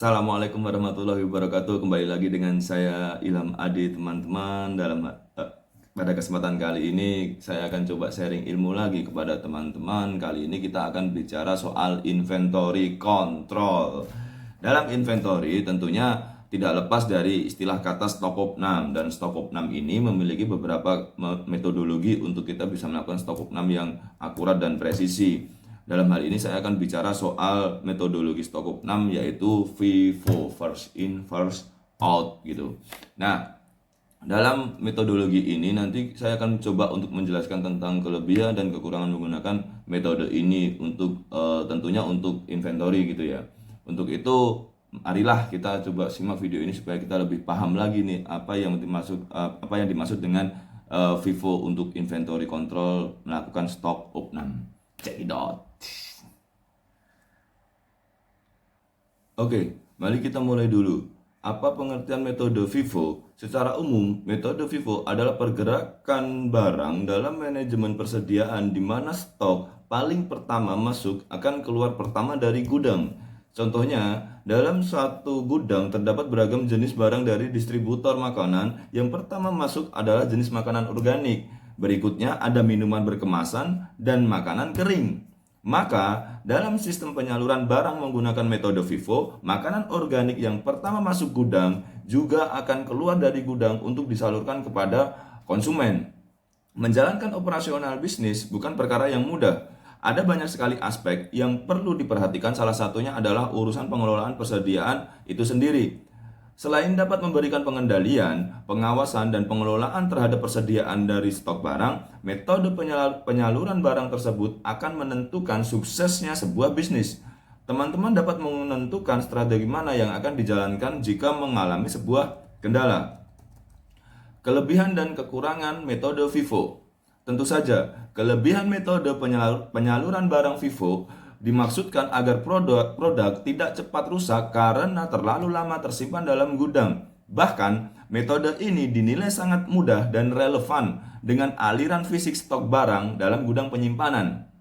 Assalamualaikum warahmatullahi wabarakatuh. Kembali lagi dengan saya Ilham Adi, teman-teman. Pada kesempatan kali ini saya akan coba sharing ilmu lagi kepada teman-teman. Kali ini kita akan bicara soal inventory control. Dalam inventory tentunya tidak lepas dari istilah kata stock of name, dan stock of name ini memiliki beberapa metodologi untuk kita bisa melakukan stock of name yang akurat dan presisi. Dalam hal ini saya akan bicara soal metodologi stock of name, yaitu FIFO, first in first out gitu. Nah, dalam metodologi ini nanti saya akan coba untuk menjelaskan tentang kelebihan dan kekurangan menggunakan metode ini untuk tentunya untuk inventory gitu ya. Untuk itu marilah kita coba simak video ini supaya kita lebih paham lagi nih apa yang dimaksud dengan FIFO untuk inventory control melakukan stock of name. Check it out. Oke, mari kita mulai dulu. Apa pengertian metode FIFO? Secara umum, metode FIFO adalah pergerakan barang dalam manajemen persediaan di mana stok paling pertama masuk akan keluar pertama dari gudang. Contohnya, dalam satu gudang terdapat beragam jenis barang dari distributor makanan. Yang pertama masuk adalah jenis makanan organik. Berikutnya ada minuman berkemasan dan makanan kering. Maka, dalam sistem penyaluran barang menggunakan metode FIFO, makanan organik yang pertama masuk gudang juga akan keluar dari gudang untuk disalurkan kepada konsumen. Menjalankan operasional bisnis bukan perkara yang mudah. Ada banyak sekali aspek yang perlu diperhatikan, salah satunya adalah urusan pengelolaan persediaan itu sendiri. Selain dapat memberikan pengendalian, pengawasan, dan pengelolaan terhadap persediaan dari stok barang, metode penyaluran barang tersebut akan menentukan suksesnya sebuah bisnis. Teman-teman dapat menentukan strategi mana yang akan dijalankan jika mengalami sebuah kendala. Kelebihan dan kekurangan metode FIFO. Tentu saja, kelebihan metode penyaluran barang FIFO dimaksudkan agar produk tidak cepat rusak karena terlalu lama tersimpan dalam gudang. Bahkan, metode ini dinilai sangat mudah dan relevan dengan aliran fisik stok barang dalam gudang penyimpanan.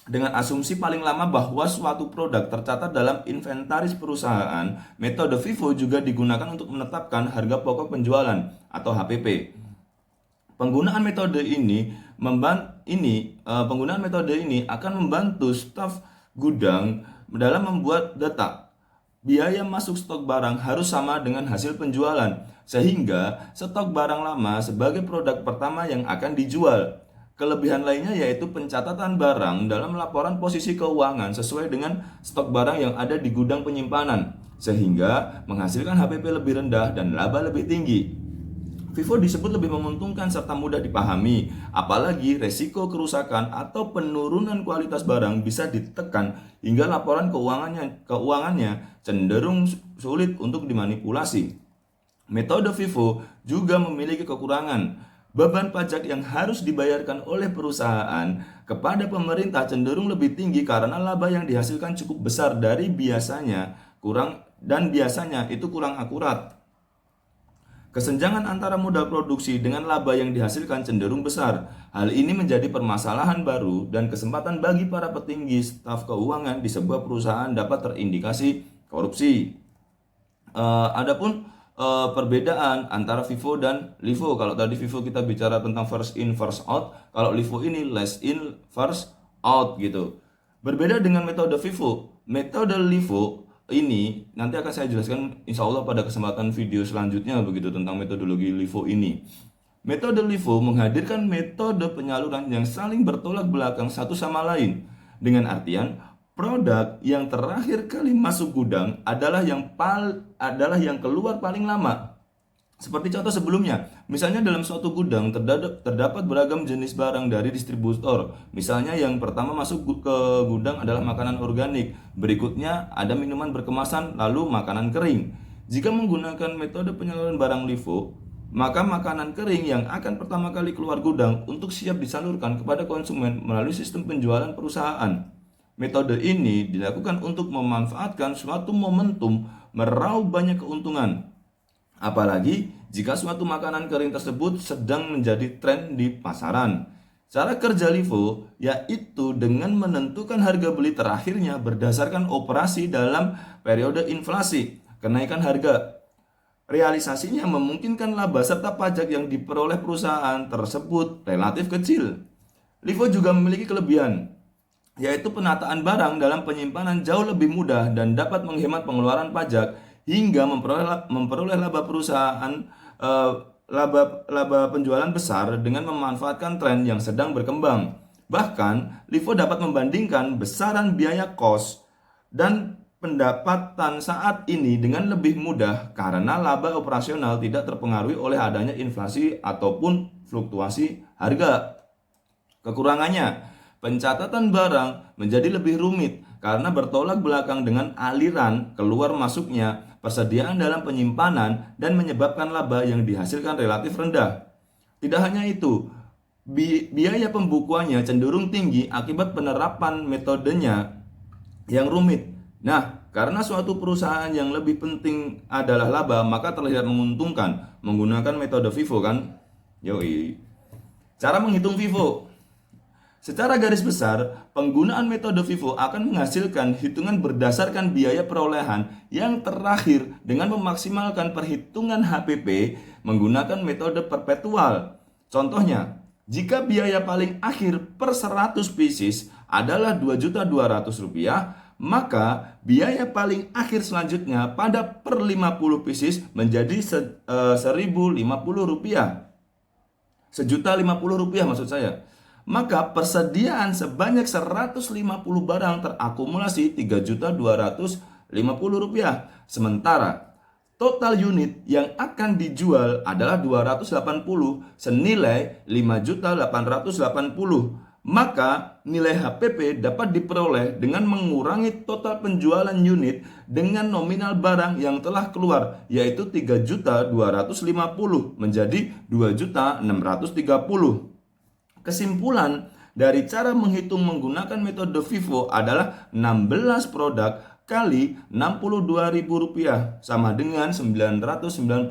Dengan asumsi paling lama bahwa suatu produk tercatat dalam inventaris perusahaan, metode FIFO juga digunakan untuk menetapkan harga pokok penjualan atau HPP. Penggunaan metode ini akan membantu staf gudang dalam membuat data. Biaya masuk stok barang harus sama dengan hasil penjualan, sehingga stok barang lama sebagai produk pertama yang akan dijual. Kelebihan lainnya yaitu pencatatan barang dalam laporan posisi keuangan sesuai dengan stok barang yang ada di gudang penyimpanan, sehingga menghasilkan HPP lebih rendah dan laba lebih tinggi. FIFO disebut lebih menguntungkan serta mudah dipahami, apalagi resiko kerusakan atau penurunan kualitas barang bisa ditekan hingga laporan keuangannya cenderung sulit untuk dimanipulasi. Metode FIFO juga memiliki kekurangan. Beban pajak yang harus dibayarkan oleh perusahaan kepada pemerintah cenderung lebih tinggi karena laba yang dihasilkan cukup besar dari biasanya itu kurang akurat. Kesenjangan antara modal produksi dengan laba yang dihasilkan cenderung besar. Hal ini menjadi permasalahan baru dan kesempatan bagi para petinggi staf keuangan di sebuah perusahaan dapat terindikasi korupsi. Adapun perbedaan antara FIFO dan LIFO. Kalau tadi FIFO kita bicara tentang first in first out, kalau LIFO ini last in first out gitu. Berbeda dengan metode FIFO, metode LIFO ini nanti akan saya jelaskan insya Allah pada kesempatan video selanjutnya begitu tentang metodologi LIFO ini. Metode LIFO menghadirkan metode penyaluran yang saling bertolak belakang satu sama lain, dengan artian produk yang terakhir kali masuk gudang adalah yang keluar paling lama. Seperti contoh sebelumnya, misalnya dalam suatu gudang terdapat beragam jenis barang dari distributor. Misalnya yang pertama masuk ke gudang adalah makanan organik, berikutnya ada minuman berkemasan, lalu makanan kering. Jika menggunakan metode penyaluran barang LIFO, maka makanan kering yang akan pertama kali keluar gudang untuk siap disalurkan kepada konsumen melalui sistem penjualan perusahaan. Metode ini dilakukan untuk memanfaatkan suatu momentum meraup banyak keuntungan. Apalagi jika suatu makanan kering tersebut sedang menjadi tren di pasaran. Cara kerja LIFO yaitu dengan menentukan harga beli terakhirnya berdasarkan operasi dalam periode inflasi. kenaikan harga. Realisasinya memungkinkan laba serta pajak yang diperoleh perusahaan tersebut relatif kecil. LIFO juga memiliki kelebihan, yaitu penataan barang dalam penyimpanan jauh lebih mudah dan dapat menghemat pengeluaran pajak hingga memperoleh laba perusahaan eh, laba penjualan besar dengan memanfaatkan tren yang sedang berkembang. Bahkan, LIFO dapat membandingkan besaran biaya kos dan pendapatan saat ini dengan lebih mudah karena laba operasional tidak terpengaruhi oleh adanya inflasi ataupun fluktuasi harga. Kekurangannya, pencatatan barang menjadi lebih rumit karena bertolak belakang dengan aliran keluar masuknya persediaan dalam penyimpanan dan menyebabkan laba yang dihasilkan relatif rendah. Tidak hanya itu, biaya pembukuannya cenderung tinggi akibat penerapan metodenya yang rumit. Nah, karena suatu perusahaan yang lebih penting adalah laba, maka terlihat menguntungkan menggunakan metode FIFO kan? Yoi. Cara menghitung FIFO. Secara garis besar, penggunaan metode FIFO akan menghasilkan hitungan berdasarkan biaya perolehan yang terakhir dengan memaksimalkan perhitungan HPP menggunakan metode perpetual. Contohnya, jika biaya paling akhir per 100 pieces adalah Rp2.200.000, maka biaya paling akhir selanjutnya pada per 50 pieces menjadi Rp1.050. Rp1.050 maksud saya. Maka persediaan sebanyak 150 barang terakumulasi Rp3.250. Sementara total unit yang akan dijual adalah 280 senilai Rp5.880. Maka nilai HPP dapat diperoleh dengan mengurangi total penjualan unit dengan nominal barang yang telah keluar, yaitu Rp3.250 menjadi Rp2.630. Kesimpulan dari cara menghitung menggunakan metode FIFO adalah 16 produk kali Rp62.000 sama dengan Rp992.000.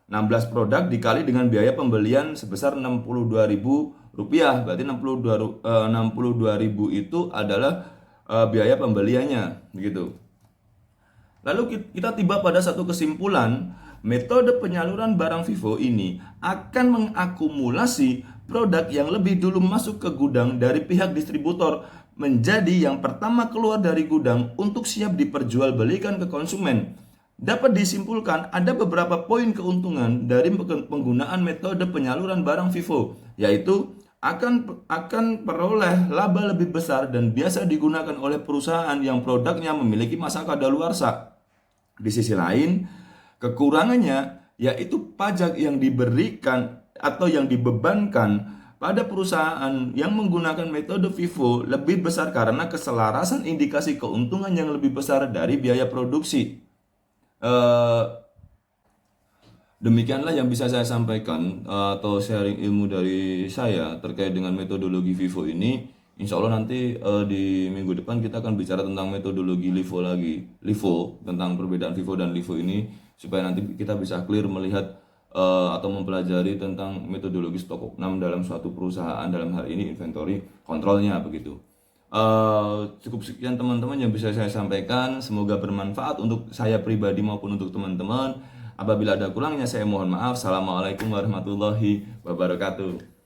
16 produk dikali dengan biaya pembelian sebesar Rp62.000, berarti 62.000 itu adalah biaya pembeliannya, begitu. Lalu kita tiba pada satu kesimpulan, metode penyaluran barang FIFO ini akan mengakumulasi produk yang lebih dulu masuk ke gudang dari pihak distributor menjadi yang pertama keluar dari gudang untuk siap diperjualbelikan ke konsumen. Dapat disimpulkan ada beberapa poin keuntungan dari penggunaan metode penyaluran barang FIFO, yaitu akan peroleh laba lebih besar dan biasa digunakan oleh perusahaan yang produknya memiliki masa kadaluarsa. Di sisi lain, kekurangannya yaitu pajak yang diberikan atau yang dibebankan pada perusahaan yang menggunakan metode FIFO lebih besar karena keselarasan indikasi keuntungan yang lebih besar dari biaya produksi. Demikianlah yang bisa saya sampaikan atau sharing ilmu dari saya terkait dengan metodologi FIFO ini. Insya Allah nanti di minggu depan kita akan bicara tentang metodologi LIFO lagi. LIFO, tentang perbedaan FIFO dan LIFO ini, supaya nanti kita bisa clear melihat atau mempelajari tentang metodologi stok opnam dalam suatu perusahaan, dalam hal ini inventory kontrolnya begitu. Cukup sekian teman-teman yang bisa saya sampaikan. Semoga bermanfaat untuk saya pribadi maupun untuk teman-teman. Apabila ada kurangnya saya mohon maaf. Assalamualaikum warahmatullahi wabarakatuh.